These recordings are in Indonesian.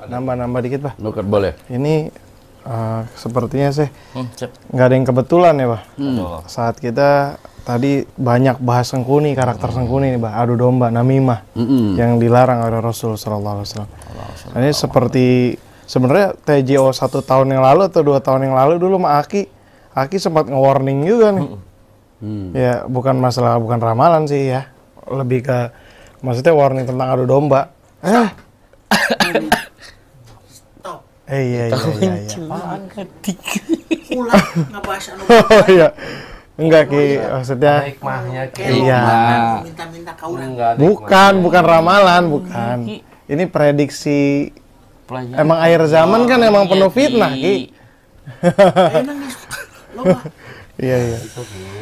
Nambah dikit, Bah. Nuker boleh. Ini sepertinya sih nggak ada yang kebetulan ya, Bah. Saat kita tadi banyak bahas Sengkuni, karakter Sengkuni nih, Bah. Adu domba, namimah, yang dilarang oleh Rasul Sallallahu Alaihi Wasallam. Ini seperti sebenarnya TJO 1 tahun yang lalu atau 2 tahun yang lalu dulu sama Aki sempat nge-warning juga nih. Ya bukan ramalan sih ya, lebih ke maksudnya warning tentang adu domba. Iya. Apaan ketik? Ulah ngebahas anu. Oh iya. Enggak Ki, maksudnya Hikmahnya iya. Minta-minta ka urang. Bukan ramalan, bukan. Ini prediksi. Emang akhir zaman kan emang penuh fitnah, Ki. Emang loba. Iya.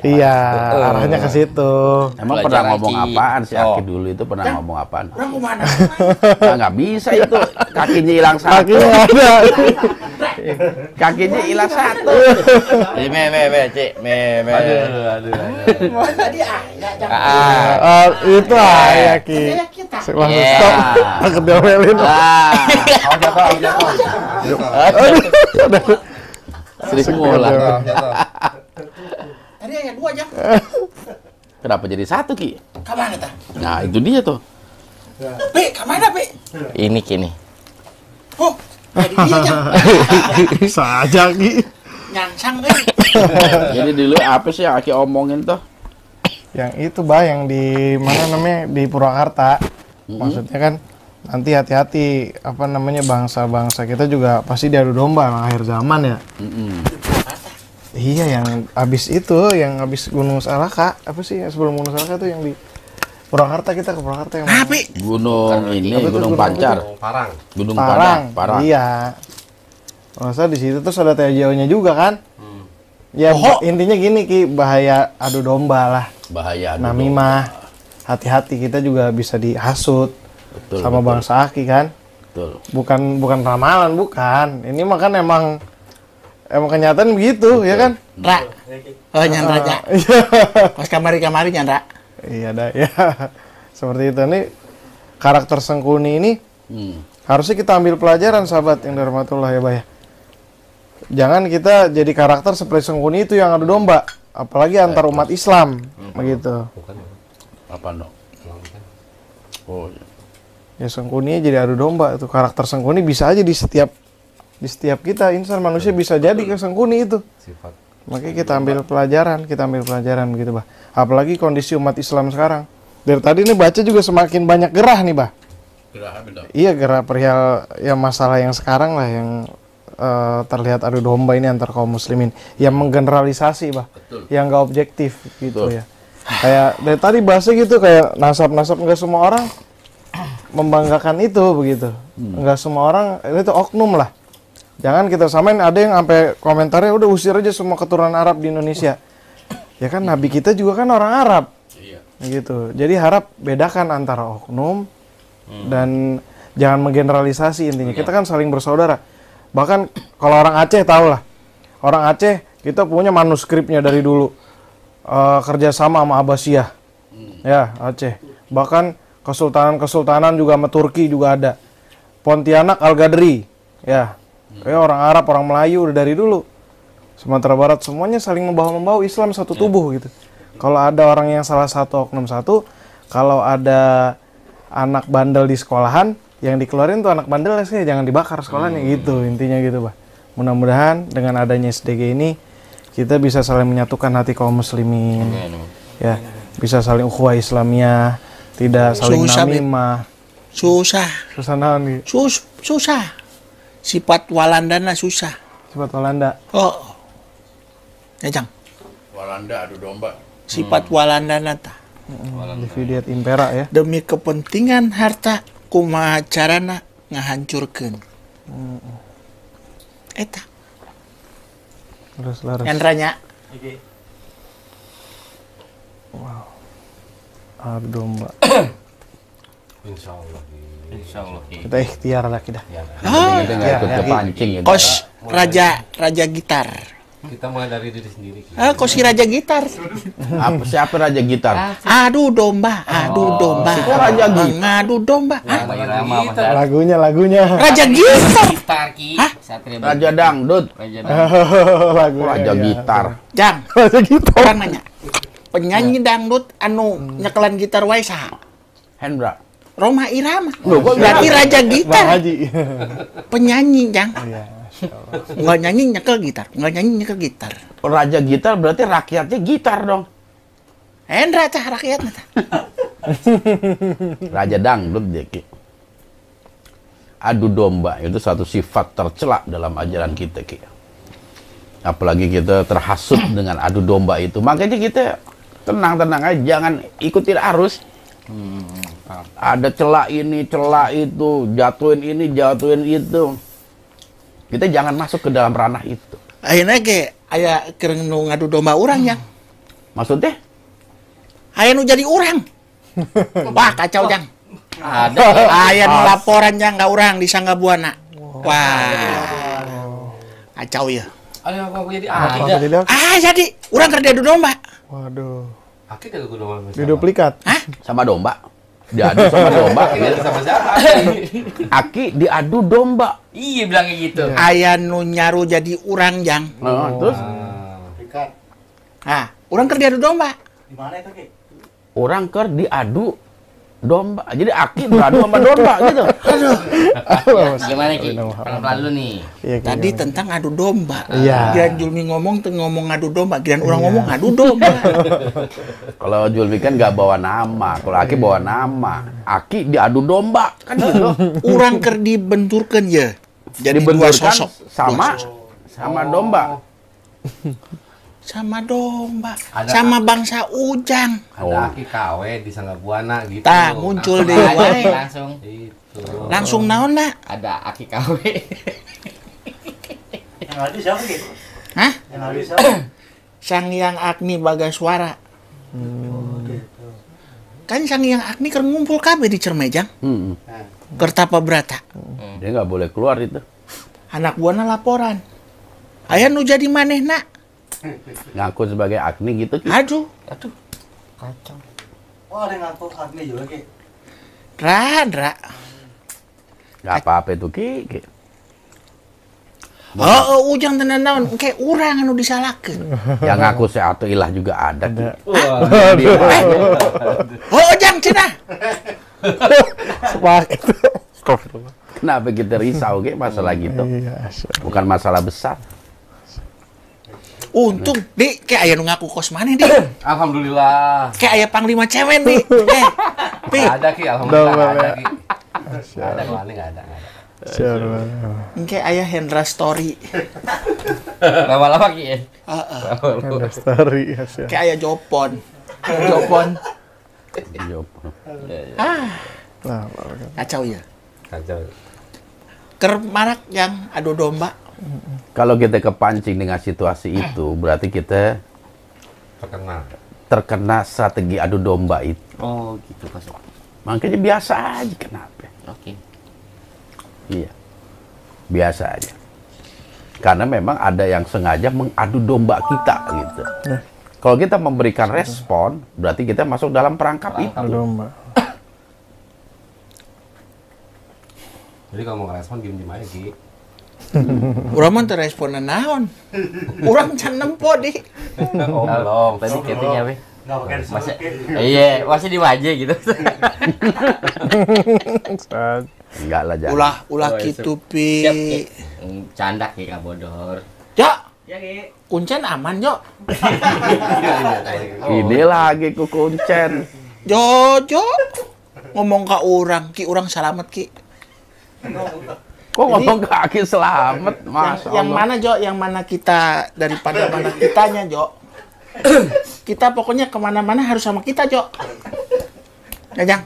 Iya, arahnya ke situ. Emang pernah ngomong apaan si Aki dulu itu pernah ngomong apaan? Urang kumaha? Nggak bisa itu, kakinya hilang satu. Kakinya ada. Kakinya hilang satu. Tadi jangan. Itu ya Ki. Langsung stop. Aku diomelin. Serius ngulang. Tadi aya 2 jam. Kenapa jadi 1 Ki? Ka mana tah? Nah itu dia tuh. Pe, ka mana Pe? Ini kini. Oh, jadi dia jam. Saja Ki. Nyangsang euy. Jadi dulu apa sih yang Aki omongin tuh? Yang itu Bah, yang di mana namanya, di Purwakarta. Maksudnya kan nanti hati-hati apa namanya, bangsa-bangsa kita juga pasti diadu domba emang akhir zaman ya. Iya, yang abis Gunung Salaka, apa sih yang sebelum Gunung Salaka tuh yang di Purwakarta, kita ke Purwakarta yang mana? Gunung ini, Gunung Pancar. Gunung Parang. Iya. Masa di situ terus ada TJO-nya juga kan? Ya intinya gini Ki, bahaya adu domba lah. Bahaya adu namimah. Hati-hati, kita juga bisa dihasut. Betul, sama bangsa Aki kan? Betul. Bukan ramalan, bukan. Ini mah kan emang kenyataan begitu, ya kan? Ra. Oh, nyandra aja. Pas kamari nyandra. Iya dah, ya. Seperti itu nih karakter Sengkuni ini harusnya kita ambil pelajaran, sahabat yang dirahmatullah ya, Bah ya. Jangan kita jadi karakter seperti Sengkuni itu yang adu domba, apalagi antar umat Islam, begitu. Apa no? Oh. Ya Sengkuni jadi adu domba, itu karakter Sengkuni bisa aja di setiap kita, insan manusia bisa jadi ke Sengkuni itu. Makanya kita ambil pelajaran begitu, Bah. Apalagi kondisi umat Islam sekarang. Dari tadi nih baca juga semakin banyak gerah nih, Bah. Gerah apa dong? Iya, gerah perihal ya masalah yang sekarang lah, yang terlihat adu domba ini antar kaum muslimin, yang menggeneralisasi, Bah. Betul. Yang nggak objektif gitu. Betul. Ya. Kayak dari tadi bahasa gitu, kayak nasab nggak semua orang membanggakan itu begitu. Nggak semua orang itu oknum lah. Jangan kita samain, ada yang sampai komentarnya udah usir aja semua keturunan Arab di Indonesia. Ya kan Nabi kita juga kan orang Arab. Iya. Gitu. Jadi harap bedakan antara oknum dan jangan menggeneralisasi intinya. Kita kan saling bersaudara. Bahkan kalau orang Aceh tahu lah. Orang Aceh kita punya manuskripnya dari dulu. Kerjasama sama Abbasiyah. Ya, Aceh. Bahkan kesultanan juga sama Turki juga ada. Pontianak Al-Gadri. Ya. Orang Arab, orang Melayu udah dari dulu. Sumatera Barat semuanya saling membawa Islam satu tubuh gitu. Kalau ada orang yang salah satu oknum satu, kalau ada anak bandel di sekolahan, yang dikeluarin tuh anak bandel sih jangan dibakar sekolahnya gitu, intinya gitu, Bah. Mudah-mudahan dengan adanya SDG ini kita bisa saling menyatukan hati kaum muslimin. Ya, bisa saling ukhuwah Islamiyah, tidak saling namimah. Susah naon nih? Susah. Sifat Walandana susah. Sifat Walanda. Oh. Ya, Jang. Walanda adu domba. Sifat Walandana tah. Dividet impera ya. Demi kepentingan harta kumaha carana ngahancurkeun. Eta. Laras. Nyandranya. Wow. Adu domba. Insyaallah. Kita ikhtiar lah kita. Ikut kepancing gitu. Kos raja gitar. Kita mulai dari diri sendiri. Kok si raja gitar? Siapa raja gitar? Adu domba, adu domba. Kok raja gitar? Ngadu domba. Lagunya. Raja gitar. Gitar Ki. Satria Raja dangdut. Raja Lagu Raja gitar. Jang, Raja gitar. orang nanya. Penyanyi dangdut anu nyekelan gitar wae saha? Hendra. Roma Irama. Loh, kok Berarti raja Bang gitar. Haji. Penyanyi, Jang. Iya. Nggak nyanyi nyekel gitar. Nggak nyanyi nyekel gitar. Raja gitar berarti rakyatnya gitar dong. Hendra tah rakyatnya tah. Raja dangdut dia, Ki. Adu domba itu satu sifat tercela dalam ajaran kita, Ki. Apalagi kita terhasut dengan adu domba itu. Makanya kita tenang-tenang aja, jangan ikutin arus. Ada celah ini, celah itu, jatuhin ini, jatuhin itu. Kita jangan masuk ke dalam ranah itu. Akhirnya ke aya keur nu ngadu domba urang Jang. Maksudnya? Aya nu jadi urang. Wah, kacau Jang. Ada. Aya nu laporan Jang ka urang di Sanggabuana. Wah. Kacau ya. Ada apa jadi Apa ada. tidak? Jadi urang keur diadu domba. Waduh. Aki ada gunung Diduplikat. Sama domba. Diadu sama domba. Aki sama siapa? Aki diadu domba. Iya bilangnya gitu. Aya nu nyaru jadi urang Jang. Terus Urang keur diadu domba. orang ker diadu domba. Jadi Aki beradu sama domba gitu. Gimana Ki? Pelan-pelan dulu nih. Iya, Tadi tentang adu domba. Iya. Gian Julmi ngomong adu domba, gian orang ngomong adu domba. Kalau Julmi kan nggak bawa nama, kalau Aki bawa nama. Aki diadu domba kan gitu. Urang keur dibenturkeun ya. Jadi dua Dibenturkan sosok. sama domba. Sama domba. Ada- Sama bangsa Ujang. Ada Aki KW di Sanggabuana gitu. Tah muncul deh Aja wae. langsung. Itu. Langsung naon na? Ada Aki KW. Yang lagi siapa gitu? Hah? Yang lagi siapa? Sang Hyang Agni Bagaswara. Kan Sang Hyang Agni keur ngumpul kabeh di Cermejang. Keur tapa brata. Dia nggak boleh keluar itu. Anak buahna laporan. Aya nu jadi manehna. Ngaku sebagai Agni gitu. Ki. Aduh, Kacau. Oh, ada yang ngaku Agni juga, Ki. Ra. Nggak apa-apa itu Ki. Ki. Oh, Ujang tenan naon engke urang anu disalahkeun. Yang ngaku Seatu Ilah juga ada. Ki. Oh, Ujang cenah. Sepakat. Astagfirullah. Kenapa kita risau Ki masalah gitu? Iya, Bukan masalah besar. Untung, Dik, kayak aya nu ngaku kos maneh, Dik. Alhamdulillah. Kayak aya panglima cemen, Dik. Pi. Ada Ki, alhamdulillah Domba, ada ya. Ki. Ada kalau aneh nggak ada. Siapa? Engke aya Hendra Story. Lama-lama Ki ya. Ada story ya, siapa? Kayak aya Jopon. Jopon. Nah, Kacau ya. Kacau. Ker marak yang adu domba. Kalau kita kepancing dengan situasi itu, berarti kita terkena strategi adu domba itu. Oh gitu Pak. Makanya biasa aja kenapa? Oke. Iya, biasa aja. Karena memang ada yang sengaja mengadu domba kita gitu. Kalau kita memberikan respon, berarti kita masuk dalam perangkap itu. domba. Jadi kalau mau ngerespon diem-diem aja Ki. Urang mah teu responan naon. Urang can nempo, Dik. Oh, belum. Tadi ketingnya weh. Nggak pakai Masih, disebut, Ki. iya, masih di waje gitu. Enggak lah, jangan. Ulah kitu, Pi. Siap, Ki. Canda Ki kabodor. Jo, Ya Ki. kuncen aman, Jo. Ini lagi ku kuncen. Jo. Ngomong ka urang, Ki urang salamet, Ki. Kok ngomong kaki selamat, Masya Yang Allah. mana, Jo? Yang mana kita daripada mana kitanya, Jo? Kita pokoknya kemana-mana harus sama kita, Jo. Ya, Jang.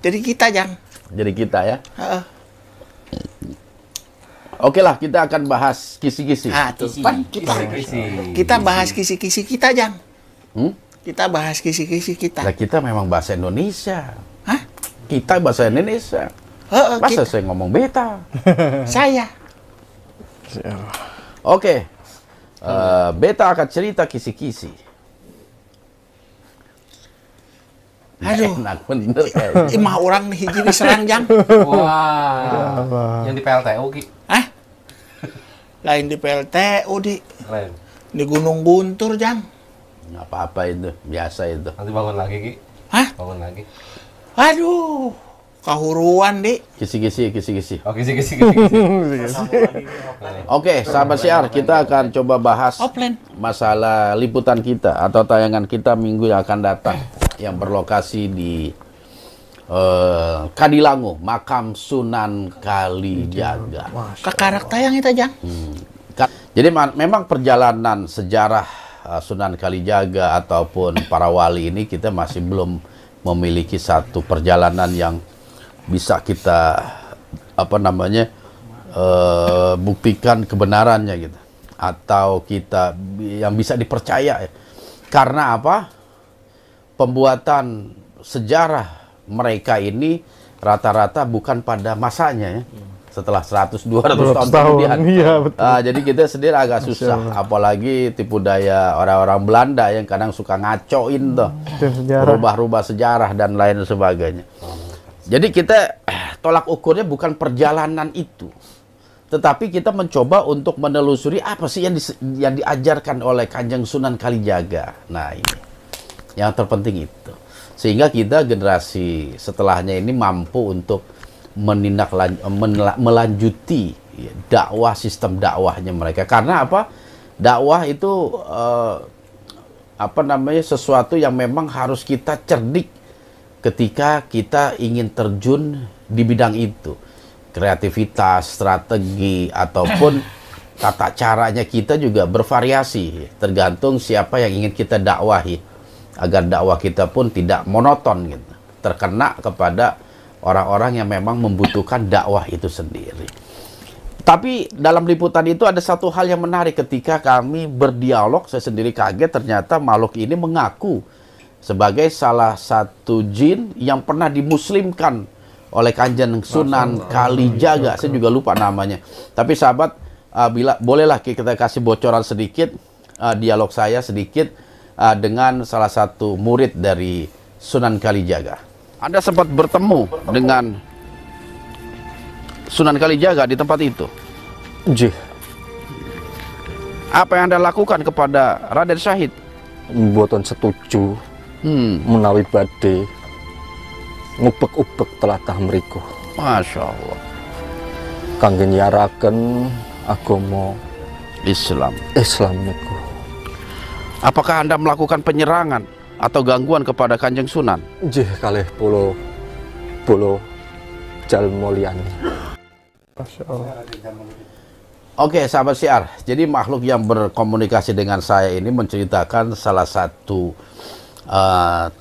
Jadi kita, Jang. Jadi kita ya. Heeh. Oke lah, kita akan bahas kisi-kisi. Tuh, Kisi. Pan, kita bahas kisi-kisi kita, Jang. Hmm? Kita bahas kisi-kisi kita. Nah, kita memang bahasa Indonesia. Hah? Kita bahasa Indonesia. Heeh, Masa kita. saya ngomong beta? Saya. Oke. Beta akan cerita kisi-kisi. Aduh. Enak bener kayaknya. Imah orang nih hiji diserang Jang. Wah. Yang di PLTU Ki. Hah? Lain di PLTU di Keren. Gunung Guntur Jang. Nggak apa-apa itu, biasa itu. Nanti bangun lagi Ki. Hah? Bangun lagi. Aduh, kahuruan di. Kisi-kisi. Oke sih. Oke, sahabat siar, kita akan coba bahas Offline. masalah liputan kita atau tayangan kita minggu yang akan datang yang berlokasi di Kadilango, makam Sunan Kalijaga. Kakarak tayang itu Jang. Jadi memang perjalanan sejarah Sunan Kalijaga ataupun para wali ini kita masih belum memiliki satu perjalanan yang bisa kita buktikan kebenarannya gitu, atau kita yang bisa dipercaya. Karena apa? Pembuatan sejarah mereka ini rata-rata bukan pada masanya ya. Setelah 100-200 tahun kemudian. Iya, betul. Jadi kita sendiri agak susah, apalagi tipu daya orang-orang Belanda yang kadang suka ngacoin tuh, berubah-ubah sejarah dan lain sebagainya. Jadi kita tolak ukurnya bukan perjalanan itu, tetapi kita mencoba untuk menelusuri apa sih yang diajarkan oleh Kanjeng Sunan Kalijaga. Nah ini yang terpenting itu, sehingga kita generasi setelahnya ini mampu untuk melanjuti dakwah, sistem dakwahnya mereka. Karena apa? Dakwah itu sesuatu yang memang harus kita cerdik ketika kita ingin terjun di bidang itu. Kreativitas, strategi, ataupun tata caranya kita juga bervariasi, tergantung siapa yang ingin kita dakwahi, agar dakwah kita pun tidak monoton gitu, terkena kepada orang-orang yang memang membutuhkan dakwah itu sendiri. Tapi dalam liputan itu ada satu hal yang menarik ketika kami berdialog. Saya sendiri kaget, ternyata makhluk ini mengaku sebagai salah satu jin yang pernah dimuslimkan oleh Kanjeng Sunan Kalijaga. Saya juga lupa namanya. Tapi sahabat, bolehlah kita kasih bocoran sedikit, dialog saya sedikit dengan salah satu murid dari Sunan Kalijaga. Anda sempat bertemu dengan Sunan Kalijaga di tempat itu? Nggih. Apa yang Anda lakukan kepada Raden Syahid? Mboten setuju menawi badhe ngubek-ubek tlatah mriku. Masya Allah. Kangge nyaraken agama Islam niku. Apakah Anda melakukan penyerangan atau gangguan kepada Kanjeng Sunan? Nggih, kalih pulo jalma liyane. Masya Allah. Oke, sahabat siar. Jadi makhluk yang berkomunikasi dengan saya ini menceritakan salah satu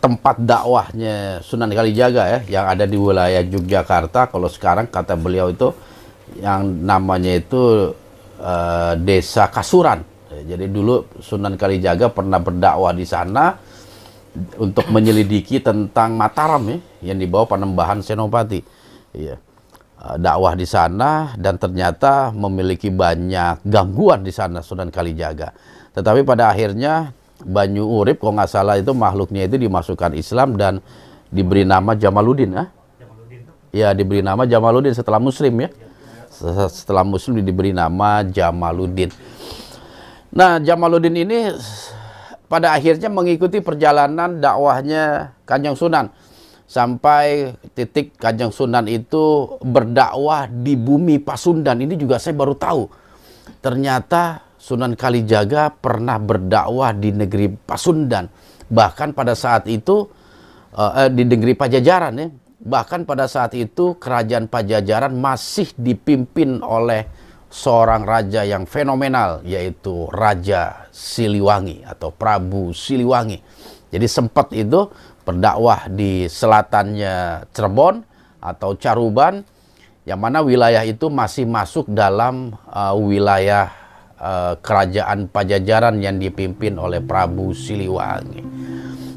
tempat dakwahnya Sunan Kalijaga ya, yang ada di wilayah Yogyakarta. Kalau sekarang kata beliau itu yang namanya itu Desa Kasuran. Jadi dulu Sunan Kalijaga pernah berdakwah di sana untuk menyelidiki tentang Mataram ya, yang dibawa Panembahan Senopati. Iya. Dakwah di sana dan ternyata memiliki banyak gangguan di sana Sunan Kalijaga. Tetapi pada akhirnya Banyu Urip, kalau nggak salah itu makhluknya itu dimasukkan Islam dan diberi nama Jamaluddin. Ya, diberi nama Jamaluddin setelah Muslim ya. Setelah Muslim diberi nama Jamaluddin. Nah, Jamaluddin ini pada akhirnya mengikuti perjalanan dakwahnya Kanjeng Sunan sampai titik Kanjeng Sunan itu berdakwah di bumi Pasundan. Ini juga saya baru tahu. Ternyata Sunan Kalijaga pernah berdakwah di negeri Pasundan. Bahkan pada saat itu di negeri Pajajaran ya. Bahkan pada saat itu kerajaan Pajajaran masih dipimpin oleh seorang raja yang fenomenal, yaitu Raja Siliwangi atau Prabu Siliwangi. Jadi sempat itu berdakwah di selatannya Cirebon atau Caruban, yang mana wilayah itu masih masuk dalam wilayah kerajaan Pajajaran yang dipimpin oleh Prabu Siliwangi.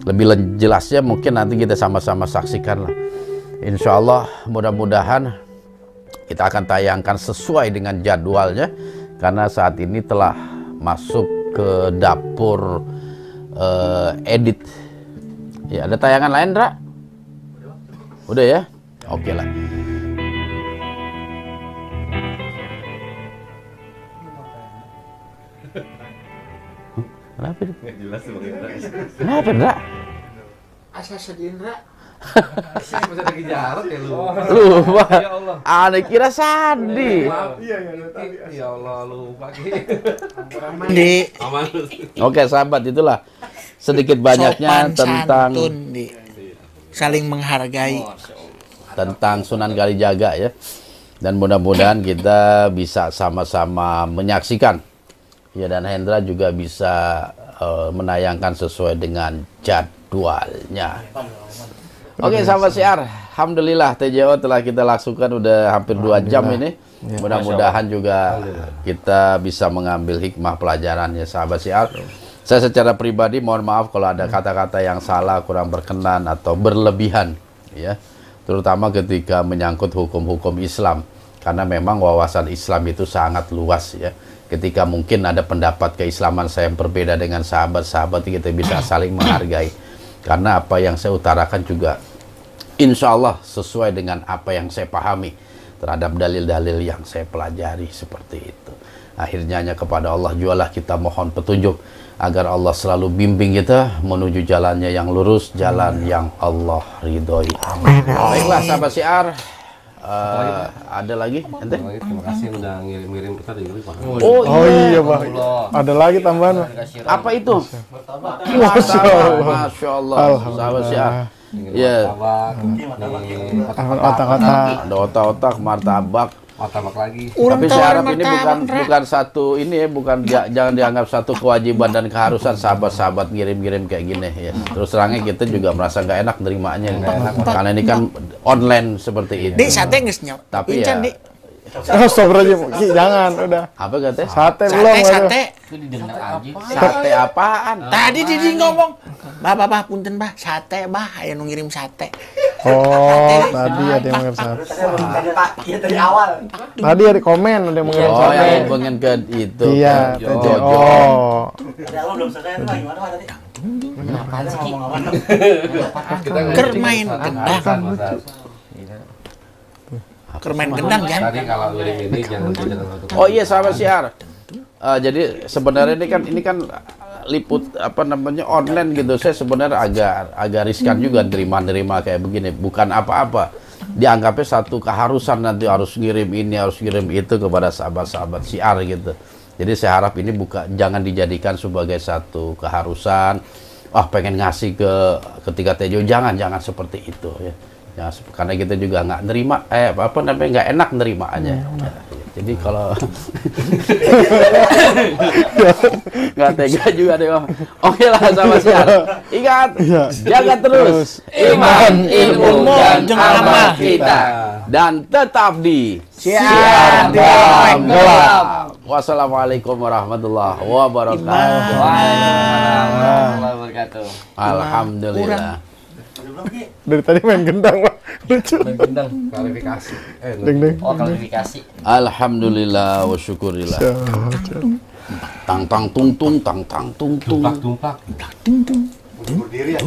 Lebih jelasnya mungkin nanti kita sama-sama saksikan lah. Insya Allah mudah-mudahan kita akan tayangkan sesuai dengan jadwalnya, karena saat ini telah masuk ke dapur edit. Ya, ada tayangan lain, Ra? Udah ya? Oke lah. Kenapa? Kenapa, Ra? Asa sedih, Ra. Masih lagi jarak ya lu. Lupa. Ya Allah. Aneh kira Sandi. Ya Allah lupa Ki. Di Aman. Oke, sahabat, itulah sedikit banyaknya sopan tentang santun, Di. Saling menghargai. Sunan Kalijaga ya. Dan mudah-mudahan kita bisa sama-sama menyaksikan. Ya, dan Hendra juga bisa menayangkan sesuai dengan jadwalnya. Oke, sahabat siar, alhamdulillah TJO telah kita langsungkan udah hampir 2 jam ini. Mudah-mudahan juga kita bisa mengambil hikmah pelajarannya, sahabat siar. Saya secara pribadi mohon maaf kalau ada kata-kata yang salah, kurang berkenan atau berlebihan, ya. Terutama ketika menyangkut hukum-hukum Islam, karena memang wawasan Islam itu sangat luas, ya. Ketika mungkin ada pendapat keislaman saya yang berbeda dengan sahabat-sahabat, kita bisa saling menghargai. Karena apa yang saya utarakan juga insya Allah sesuai dengan apa yang saya pahami terhadap dalil-dalil yang saya pelajari seperti itu. Akhirnya hanya kepada Allah jualah kita mohon petunjuk agar Allah selalu bimbing kita menuju jalannya yang lurus, jalan yang Allah ridhoi. Baiklah sahabat siar, ada lagi? Ente? Terima kasih udah ngirim-ngirim kita di grup. Oh iya, Bang. Ada lagi tambahan, Bang. Apa itu? Masya Allah. Masya Allah. Alhamdulillah. Sahabat siar. Ya, Otak-otak. ada otak-otak, martabak. Martabak lagi. Tapi saya harap ini bukan satu ini ya, jangan dianggap satu kewajiban dan keharusan sahabat-sahabat ngirim-ngirim kayak gini ya. Terus terangnya kita juga merasa nggak enak nerimanya karena ini kan online seperti ini. Di sate geus nyawa. Tapi Pincan, ya, Di. Astagfirullahaladzim, Ki, jangan, udah. apa katanya? Sate belum, aduh. Sate. Itu didengar aja. Sate apaan? Tadi Didi ngomong, bah, punten bah, sate bah, ayo nu ngirim sate. Oh, tadi ada yang mengirim sate. Pak, iya dari awal. Tadi ada komen, ada yang mengirim Oh, sate. yang hubungin ke itu. Iya, ke TJO. Jojo. Dari awal belum selesai itu gimana Pak tadi? Apaan sih, Ki? Ngomong apa? Ker main gendang. Ker main gendang, Jan. Tadi kalau ngirim ini jangan satu. Oh iya sahabat siar. Jadi sebenarnya ini kan liput apa namanya online gitu. Saya sebenarnya agak riskan juga nerima kayak begini. Bukan apa-apa. Dianggapnya satu keharusan nanti harus ngirim ini, harus ngirim itu kepada sahabat-sahabat siar gitu. Jadi saya harap ini jangan dijadikan sebagai satu keharusan. Pengen ngasih ketika TJO, jangan seperti itu ya. Ya, karena kita juga nggak nerima, nggak enak nerimaannya. Ya, jadi kalau nggak tega juga deh. Oke lah sama siar. Ingat, jaga terus iman, ilmu, dan amal kita. Dan tetap di Siar dalam gelap. Wassalamualaikum warahmatullahi wabarakatuh. Waalaikumsalam warahmatullahi wabarakatuh. Alhamdulillah. Dari tadi main gendang, Pak. Lucu. Gendang. Klarifikasi. Deng. Oh, klarifikasi. Alhamdulillah wa syukurillah. Tang tang tung tung tang tang tung tung. Tumpak. Berdiri ya.